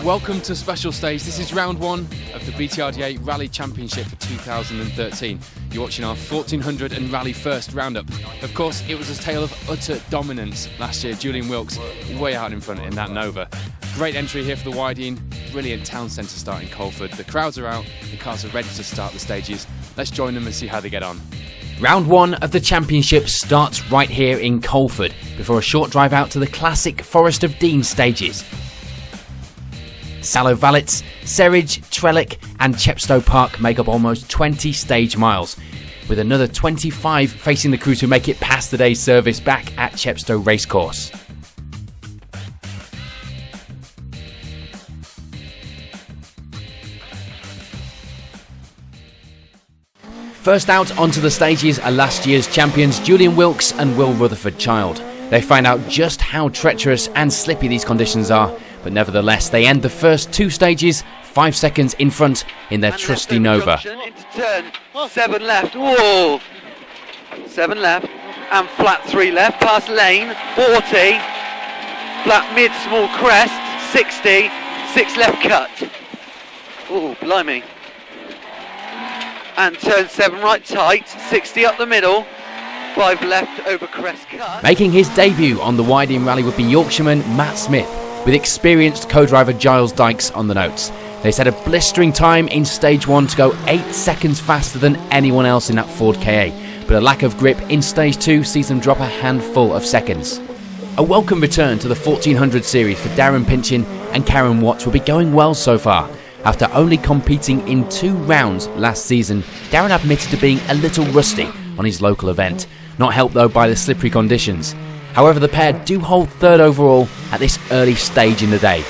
Welcome to Special Stage. This is round one of the BTRDA Rally Championship for 2013. You're watching our 1400 and Rally First roundup. Of course, it was a tale of utter dominance last year. Julian Wilkes way out in front in that Nova. Great entry here for the Wyedean. Brilliant town centre start in Colford. The crowds are out, the cars are ready to start the stages. Let's join them and see how they get on. Round one of the championship starts right here in Colford, before a short drive out to the classic Forest of Dean stages. Sallow Valets, Serridge, Trellick and Chepstow Park make up almost 20 stage miles, with another 25 facing the crews who make it past the day's service back at Chepstow Racecourse. First out onto the stages are last year's champions Julian Wilkes and Will Rutherford-Child. They find out just how treacherous and slippy these conditions are, but nevertheless they end the first two stages 5 seconds in front in their trusty Nova. Into turn 7 left, whoa! 7 left and flat 3 left, past lane 40, flat mid small crest 60, 6 left cut. Oh, blimey. And turn 7 right tight, 60 up the middle, 5 left over crest cut. Making his debut on the Wyedean Rally would be Yorkshireman Matt Smith, with experienced co-driver Giles Dykes on the notes. They set a blistering time in stage 1 to go 8 seconds faster than anyone else in that Ford KA, but a lack of grip in stage 2 sees them drop a handful of seconds. A welcome return to the 1400 series for Darren Pinchin and Karen Watts will be going well so far. After only competing in 2 rounds last season, Darren admitted to being a little rusty on his local event, not helped though by the slippery conditions. However, the pair do hold third overall at this early stage in the day.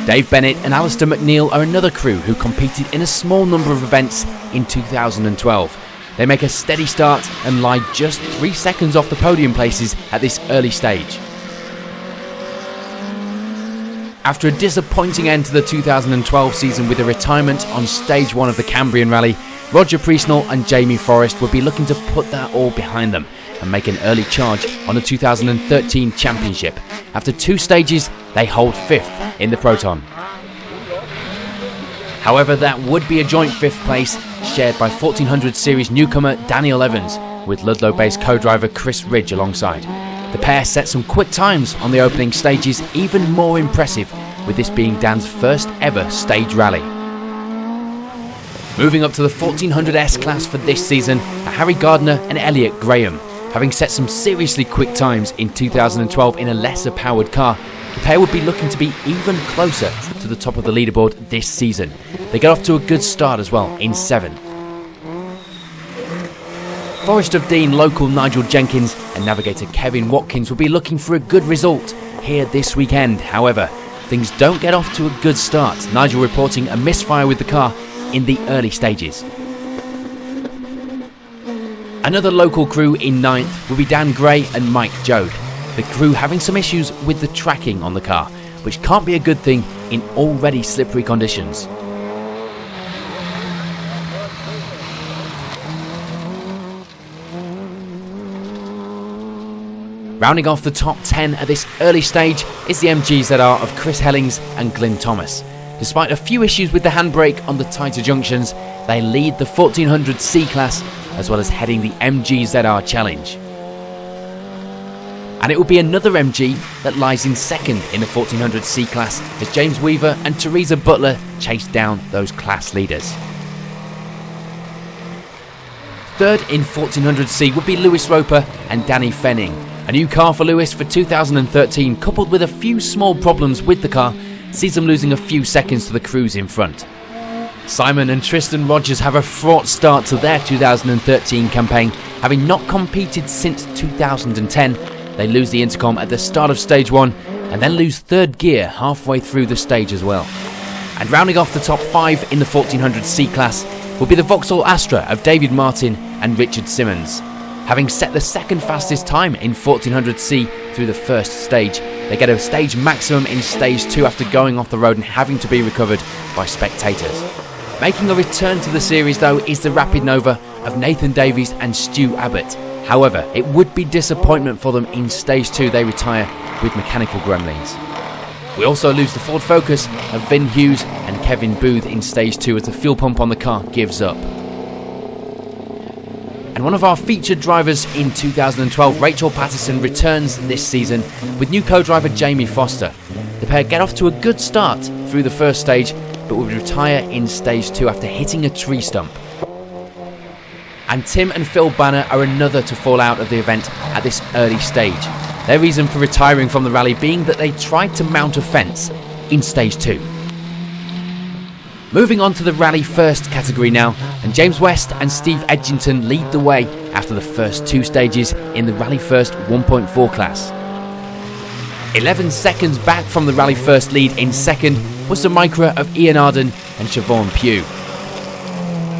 Dave Bennett and Alistair McNeil are another crew who competed in a small number of events in 2012. They make a steady start and lie just 3 seconds off the podium places at this early stage. After a disappointing end to the 2012 season with a retirement on stage 1 of the Cambrian Rally, Roger Priestnall and Jamie Forrest would be looking to put that all behind them and make an early charge on the 2013 championship. After 2 stages, they hold 5th in the Proton. However, that would be a joint 5th place shared by 1400 series newcomer Daniel Evans, with Ludlow-based co-driver Chris Ridge alongside. The pair set some quick times on the opening stages, even more impressive with this being Dan's first ever stage rally. Moving up to the 1400S class for this season are Harry Gardner and Elliot Graham. Having set some seriously quick times in 2012 in a lesser powered car, the pair would be looking to be even closer to the top of the leaderboard this season. They get off to a good start as well in 7th. Forest of Dean local Nigel Jenkins and navigator Kevin Watkins will be looking for a good result here this weekend. However, things don't get off to a good start. Nigel reporting a misfire with the car in the early stages. Another local crew in 9th will be Dan Gray and Mike Jode. The crew having some issues with the tracking on the car, which can't be a good thing in already slippery conditions. Rounding off the top 10 at this early stage is the MGZR of Chris Hellings and Glyn Thomas. Despite a few issues with the handbrake on the tighter junctions, they lead the 1400C class as well as heading the MGZR Challenge. And it will be another MG that lies in 2nd in the 1400C class as James Weaver and Teresa Butler chase down those class leaders. 3rd in 1400C would be Lewis Roper and Danny Fenning. A new car for Lewis for 2013, coupled with a few small problems with the car, sees them losing a few seconds to the crews in front. Simon and Tristan Rogers have a fraught start to their 2013 campaign. Having not competed since 2010, they lose the intercom at the start of stage 1 and then lose 3rd gear halfway through the stage as well. And rounding off the top 5 in the 1400C class will be the Vauxhall Astra of David Martin and Richard Simmons. Having set the 2nd fastest time in 1400C through the first stage, they get a stage maximum in stage 2 after going off the road and having to be recovered by spectators. Making a return to the series though is the Rapid Nova of Nathan Davies and Stu Abbott. However, it would be disappointment for them in stage 2 they retire with mechanical gremlins. We also lose the Ford Focus of Vin Hughes and Kevin Booth in stage 2 as the fuel pump on the car gives up. And one of our featured drivers in 2012, Rachel Patterson, returns this season with new co-driver Jamie Foster. The pair get off to a good start through the first stage, but will retire in stage 2 after hitting a tree stump. And Tim and Phil Banner are another to fall out of the event at this early stage. Their reason for retiring from the rally being that they tried to mount a fence in stage 2. Moving on to the Rally First category now, and James West and Steve Edgington lead the way after the first 2 stages in the Rally First 1.4 class. 11 seconds back from the Rally First lead in second was the Micra of Ian Arden and Siobhan Pugh.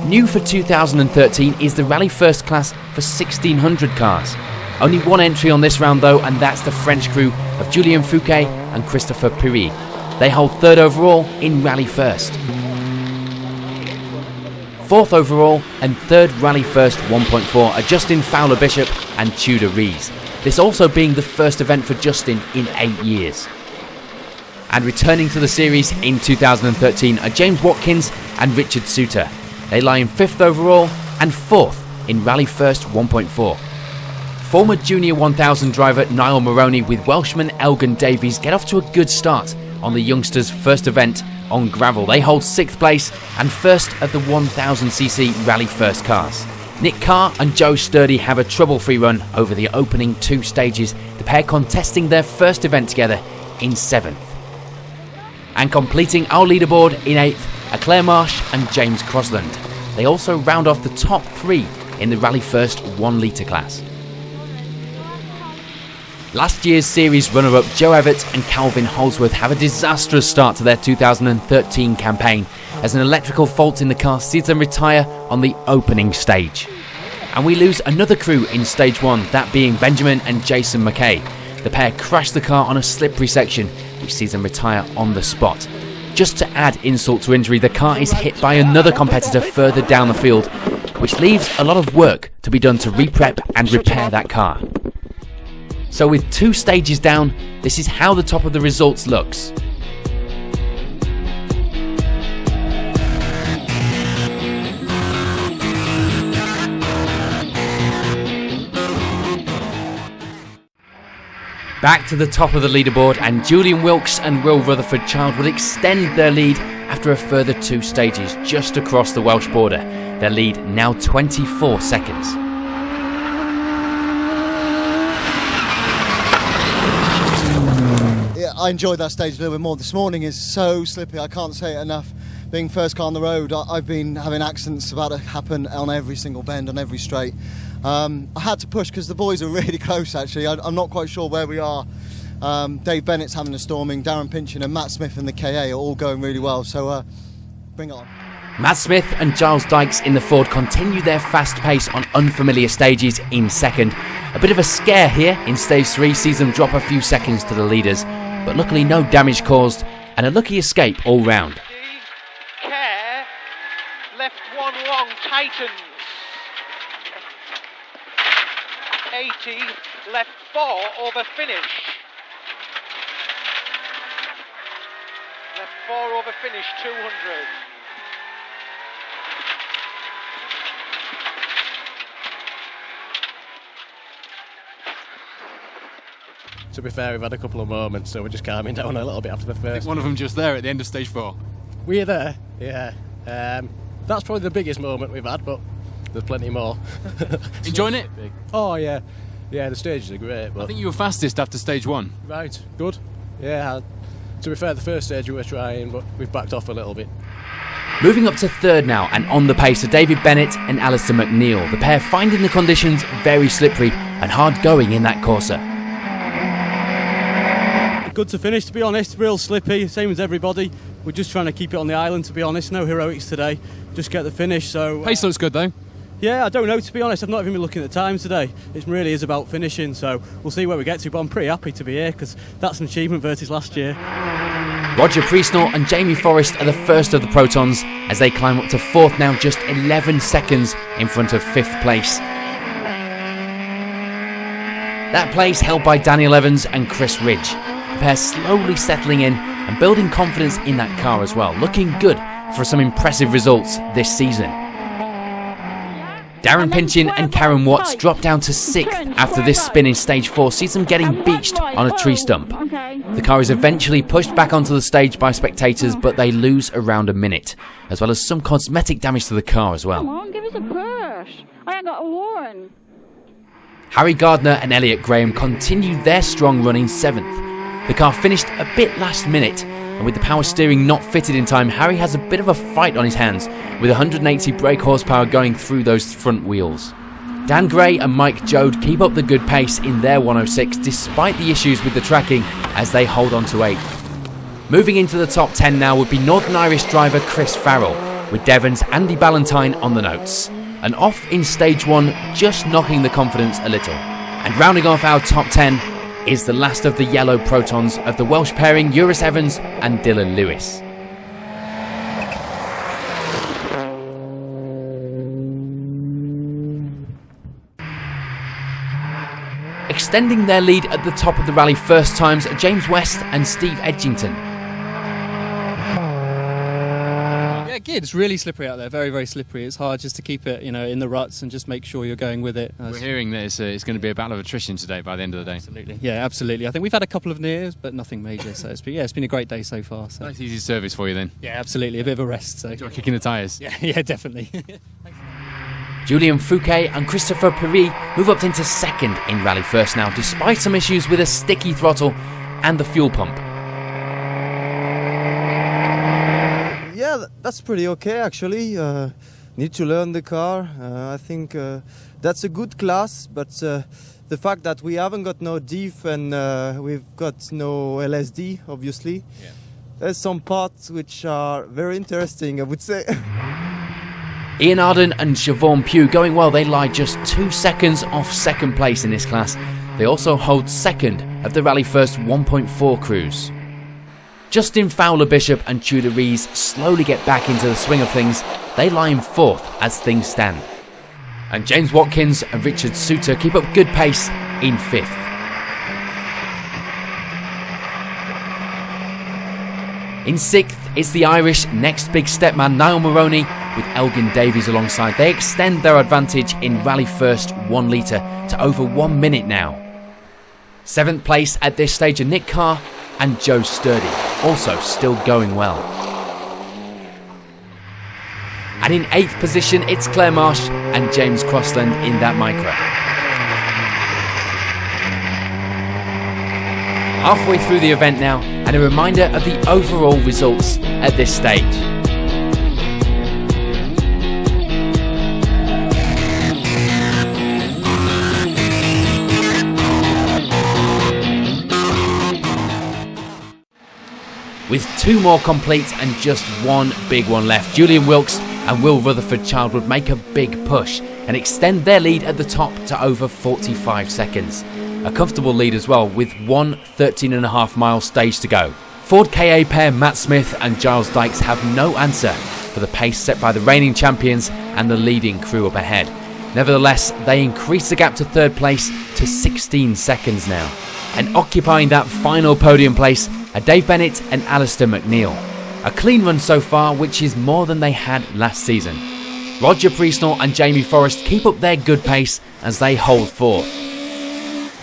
New for 2013 is the Rally First class for 1600 cars. Only one entry on this round though, and that's the French crew of Julien Fouquet and Christopher Pirie. They hold 3rd overall in Rally First. 4th overall and 3rd Rally First 1.4 are Justin Fowler-Bishop and Tudor Rees. This also being the first event for Justin in 8 years. And returning to the series in 2013 are James Watkins and Richard Suter. They lie in 5th overall and 4th in Rally First 1.4. Former Junior 1000 driver Niall Moroney with Welshman Elgin Davies get off to a good start on the youngsters' first event on gravel. They hold 6th place and first of the 1000cc Rally First cars. Nick Carr and Joe Sturdy have a trouble-free run over the opening 2 stages, the pair contesting their first event together in 7th. And completing our leaderboard in 8th are Claire Marsh and James Crosland. They also round off the top 3 in the Rally First 1 litre class. Last year's series runner-up Joe Everett and Calvin Holsworth have a disastrous start to their 2013 campaign as an electrical fault in the car sees them retire on the opening stage. And we lose another crew in stage 1, that being Benjamin and Jason McKay. The pair crash the car on a slippery section which sees them retire on the spot. Just to add insult to injury, the car is hit by another competitor further down the field, which leaves a lot of work to be done to re-prep and repair that car. So with 2 stages down, this is how the top of the results looks. Back to the top of the leaderboard, and Julian Wilkes and Will Rutherford-Child would extend their lead after a further 2 stages just across the Welsh border. Their lead now 24 seconds. I enjoyed that stage a little bit more. This morning is so slippy, I can't say it enough. Being first car on the road, I've been having accidents about to happen on every single bend, on every straight. I had to push because the boys are really close actually. I'm not quite sure where we are. Dave Bennett's having a storming, Darren Pinchin and Matt Smith and the KA are all going really well, so bring it on. Matt Smith and Giles Dykes in the Ford continue their fast pace on unfamiliar stages in second. A bit of a scare here in stage 3 sees them drop a few seconds to the leaders, but luckily no damage caused and a lucky escape all round. Care, left 1 wrong, tightens. 80, left 4 over finish. Left 4 over finish, 200. To be fair, we've had a couple of moments, so we're just calming down a little bit after the first. I think one of them just there at the end of stage 4. Were you there? Yeah. That's probably the biggest moment we've had, but there's plenty more. Enjoying it? Oh, yeah. Yeah, the stages are great. But I think you were fastest after stage 1. Right, good. Yeah, to be fair, the first stage we were trying, but we've backed off a little bit. Moving up to 3rd now, and on the pace are David Bennett and Alistair McNeil. The pair finding the conditions very slippery and hard going in that Corsa. Good to finish, to be honest. Real slippy, same as everybody. We're just trying to keep it on the island, to be honest. No heroics today, just get the finish. So Pace looks good though. Yeah, I don't know, to be honest. I've not even been looking at the time today. It really is about finishing, so we'll see where we get to, but I'm pretty happy to be here because that's an achievement versus last year. Roger Priestnall and Jamie Forrest are the first of the Protons as they climb up to 4th now, just 11 seconds in front of 5th place. That place held by Daniel Evans and Chris Ridge. the pair slowly settling in and building confidence in that car as well, looking good for some impressive results this season. Darren Pinchin and Karen Watts drop down to 6th after this spin in stage 4 sees them getting beached on a tree stump. The car is eventually pushed back onto the stage by spectators, but they lose around a minute, as well as some cosmetic damage to the car as well. Come on, give us a push. I ain't got a warrant. Harry Gardner and Elliot Graham continued their strong run in 7th. The car finished a bit last minute, and with the power steering not fitted in time, Harry has a bit of a fight on his hands, with 180 brake horsepower going through those front wheels. Dan Gray and Mike Jode keep up the good pace in their 106 despite the issues with the tracking as they hold on to 8th. Moving into the top 10 now would be Northern Irish driver Chris Farrell, with Devon's Andy Ballantyne on the notes. And off in stage 1, just knocking the confidence a little. And rounding off our top 10 is the last of the yellow protons of the Welsh pairing Eurus Evans and Dylan Lewis. Extending their lead at the top of the rally first times are James West and Steve Edgington. Yeah, good. It's really slippery out there. Very, very slippery. It's hard just to keep it, in the ruts and just make sure you're going with it. We're hearing that it's going to be a battle of attrition today by the end of the day. Absolutely. Yeah, absolutely. I think we've had a couple of nears, but nothing major. So it's been a great day so far. So. Nice easy service for you then. Yeah, absolutely. A bit of a rest. So. Enjoy kicking the tyres. Yeah, definitely. Julian Fouquet and Christopher Perry move up into 2nd in Rally First now, despite some issues with a sticky throttle and the fuel pump. Yeah, that's pretty okay actually. Need to learn the car. I think that's a good class, but the fact that we haven't got no diff and we've got no LSD, obviously, there's some parts which are very interesting, I would say. Ian Arden and Siobhan Pugh going well. They lie just 2 seconds off 2nd place in this class. They also hold 2nd of the Rally First 1.4 crews. Justin Fowler-Bishop and Tudor Rees slowly get back into the swing of things. They lie in 4th as things stand. And James Watkins and Richard Suter keep up good pace in 5th. In 6th, it's the Irish next big step man Niall Moroney with Elgin Davies alongside. They extend their advantage in Rally First 1 litre to over 1 minute now. 7th place at this stage are Nick Carr and Joe Sturdy, also still going well. And in 8th position, it's Claire Marsh and James Crossland in that micro. Halfway through the event now, and a reminder of the overall results at this stage. With 2 more complete and just 1 big one left, Julian Wilkes and Will Rutherford-Child would make a big push and extend their lead at the top to over 45 seconds. A comfortable lead as well, with 1 13.5-mile stage to go. Ford KA pair Matt Smith and Giles Dykes have no answer for the pace set by the reigning champions and the leading crew up ahead. Nevertheless, they increase the gap to 3rd place to 16 seconds now. And occupying that final podium place are Dave Bennett and Alistair McNeil. A clean run so far, which is more than they had last season. Roger Priestnall and Jamie Forrest keep up their good pace as they hold 4th.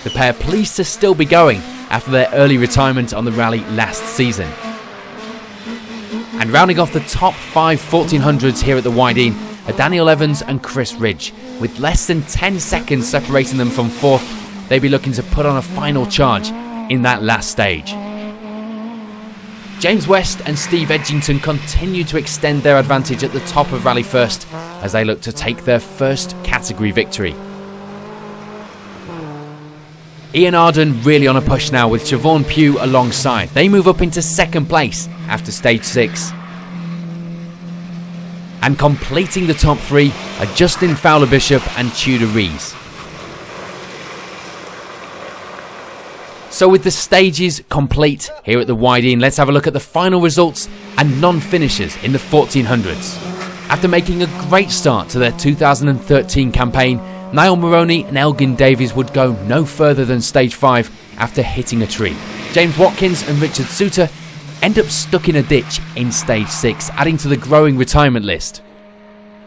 The pair pleased to still be going after their early retirement on the rally last season. And rounding off the top 5 1400s here at the Wyedean are Daniel Evans and Chris Ridge. With less than 10 seconds separating them from 4th, they'll be looking to put on a final charge in that last stage. James West and Steve Edgington continue to extend their advantage at the top of Rally First as they look to take their first category victory. Ian Arden really on a push now with Siobhan Pugh alongside. They move up into 2nd place after stage 6. And completing the top 3 are Justin Fowler-Bishop and Tudor Rees. So with the stages complete here at the Wyedean, let's have a look at the final results and non-finishers in the 1400s. After making a great start to their 2013 campaign, Niall Moroney and Elgin Davies would go no further than stage 5 after hitting a tree. James Watkins and Richard Suter end up stuck in a ditch in stage 6, adding to the growing retirement list.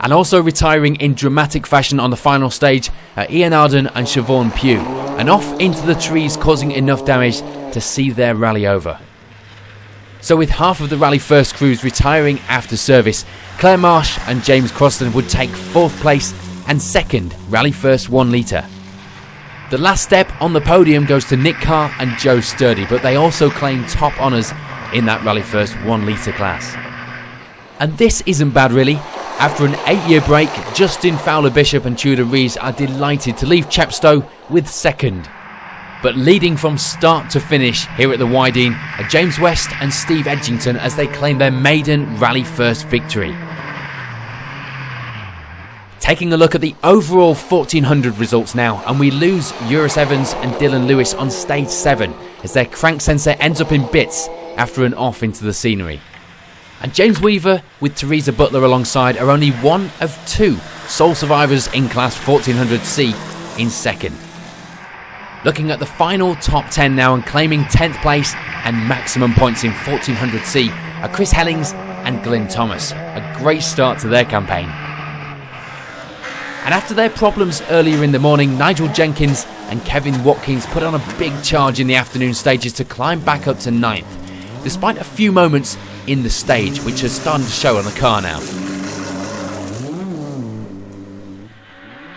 And also retiring in dramatic fashion on the final stage are Ian Arden and Siobhan Pugh, and off into the trees, causing enough damage to see their rally over. So with half of the Rally First crews retiring after service, Claire Marsh and James Croston would take 4th place and 2nd Rally First 1 litre. The last step on the podium goes to Nick Carr and Joe Sturdy, but they also claim top honours in that Rally First 1 litre class. And this isn't bad really. After an 8-year break, Justin Fowler-Bishop and Tudor Rees are delighted to leave Chepstow with 2nd. But leading from start to finish here at the Wyedean are James West and Steve Edgington as they claim their maiden Rally First victory. Taking a look at the overall 1400 results now, and we lose Eurus Evans and Dylan Lewis on stage 7 as their crank sensor ends up in bits after an off into the scenery. And James Weaver with Teresa Butler alongside are only one of 2 sole survivors in class 1400C in 2nd. Looking at the final top 10 now and claiming 10th place and maximum points in 1400C are Chris Hellings and Glyn Thomas. A great start to their campaign. And after their problems earlier in the morning, Nigel Jenkins and Kevin Watkins put on a big charge in the afternoon stages to climb back up to 9th, despite a few moments in the stage, which has started to show on the car now.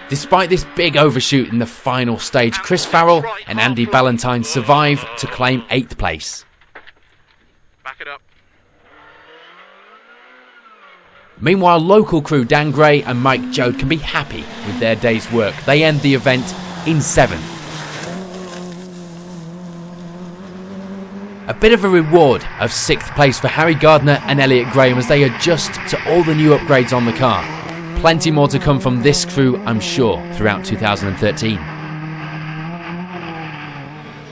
Despite this big overshoot in the final stage, Chris Farrell and Andy Ballantyne survive to claim 8th place. Back it up. Meanwhile, local crew Dan Gray and Mike Jode can be happy with their day's work. They end the event in 7th. A bit of a reward of 6th place for Harry Gardner and Elliot Graham as they adjust to all the new upgrades on the car. Plenty more to come from this crew, I'm sure, throughout 2013.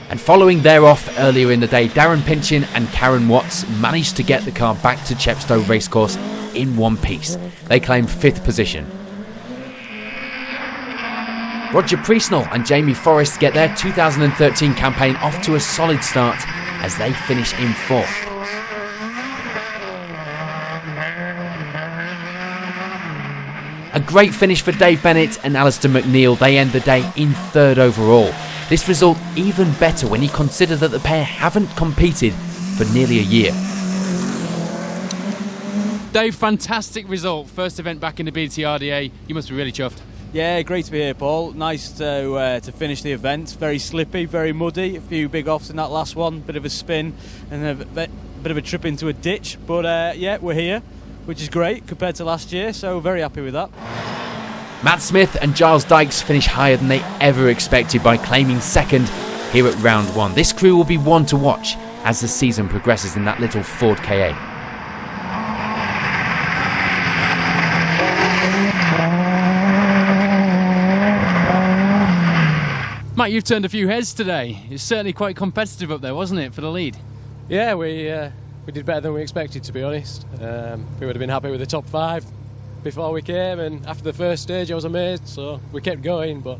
And following their off earlier in the day, Darren Pinchin and Karen Watts managed to get the car back to Chepstow Racecourse in one piece. They claim 5th position. Roger Priestnall and Jamie Forrest get their 2013 campaign off to a solid start as they finish in 4th. A great finish for Dave Bennett and Alistair McNeil. They end the day in 3rd overall. This result even better when you consider that the pair haven't competed for nearly a year. Dave, fantastic result. First event back in the BTRDA. You must be really chuffed. Yeah, great to be here, Paul. Nice to finish the event. Very slippy, very muddy. A few big offs in that last one. Bit of a spin and a bit of a trip into a ditch. But yeah, we're here, which is great compared to last year. So very happy with that. Matt Smith and Giles Dykes finish higher than they ever expected by claiming 2nd here at round 1. This crew will be one to watch as the season progresses in that little Ford KA. Mike, you've turned a few heads today. It's certainly quite competitive up there, wasn't it, for the lead? Yeah, we did better than we expected, to be honest. We would have been happy with the top 5 before we came, and after the first stage I was amazed, so we kept going, but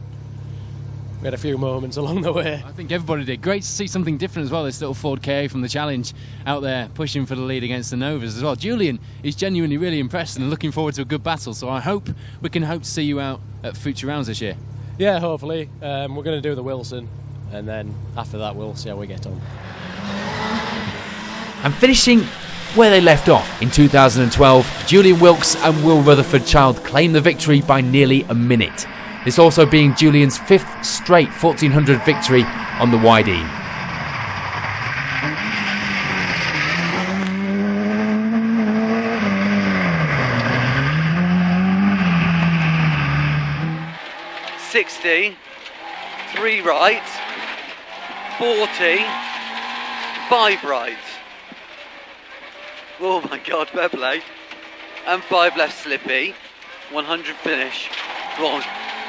we had a few moments along the way. I think everybody did. Great to see something different as well, this little Ford KA from the Challenge out there pushing for the lead against the Novas as well. Julian is genuinely really impressed and looking forward to a good battle, so I hope we can hope to see you out at future rounds this year. Yeah, hopefully. We're going to do the Wilson, and then after that we'll see how we get on. And finishing where they left off in 2012, Julian Wilkes and Will Rutherford-Child claim the victory by nearly a minute. This also being Julian's 5th straight 1400 victory on the Wyedean. $60, 3 right, 40, 5 right. Oh my God, fair play. And 5 left slippy, 100 finish. Come on,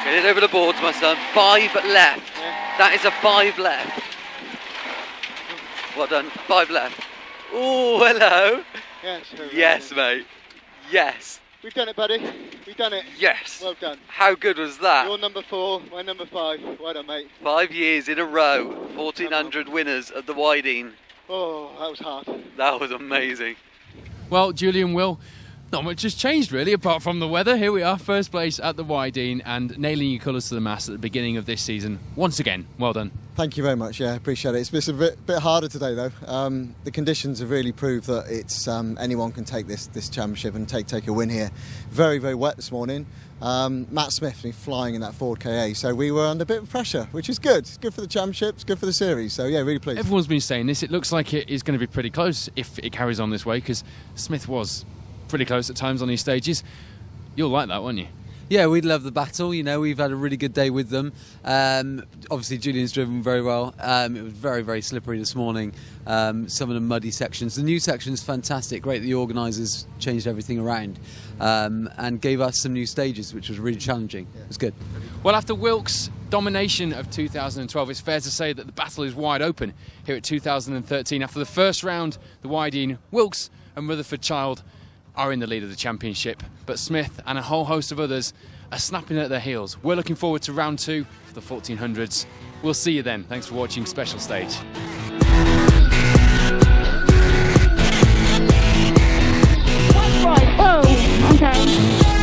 get it over the boards, my son. 5 left. That is a 5 left. Well done, 5 left. Oh, hello. Yes, mate. Yes. We've done it, buddy. We've done it. Yes. Well done. How good was that? You're number 4, my number 5. Well done, mate. 5 years in a row, 1400 winners at the Wyedean. Oh, that was hard. That was amazing. Well, Julian, Will, not much has changed really, apart from the weather. Here we are, first place at the Wyedean and nailing your colours to the mast at the beginning of this season. Once again, well done. Thank you very much. Yeah, appreciate it. It's been a bit harder today though. The conditions have really proved that it's anyone can take this championship and take a win here. Very, very wet this morning. Matt Smith been flying in that Ford KA, so we were under a bit of pressure, which is good. It's good for the championship, it's good for the series. So yeah, really pleased. Everyone's been saying this. It looks like it is going to be pretty close if it carries on this way, because Smith was pretty close at times on these stages. You'll like that, won't you? Yeah, we'd love the battle. You know, we've had a really good day with them. Obviously, Julian's driven very well. It was very, very slippery this morning. Some of the muddy sections. The new section's fantastic. Great that the organisers changed everything around and gave us some new stages, which was really challenging. It was good. Well, after Wilkes' domination of 2012, it's fair to say that the battle is wide open here at 2013. After the first round, the Wyedean, Wilkes and Rutherford Child are in the lead of the championship, but Smith and a whole host of others are snapping at their heels. We're looking forward to round 2 for the 1400s. We'll see you then. Thanks for watching Special Stage. Right. Oh, okay.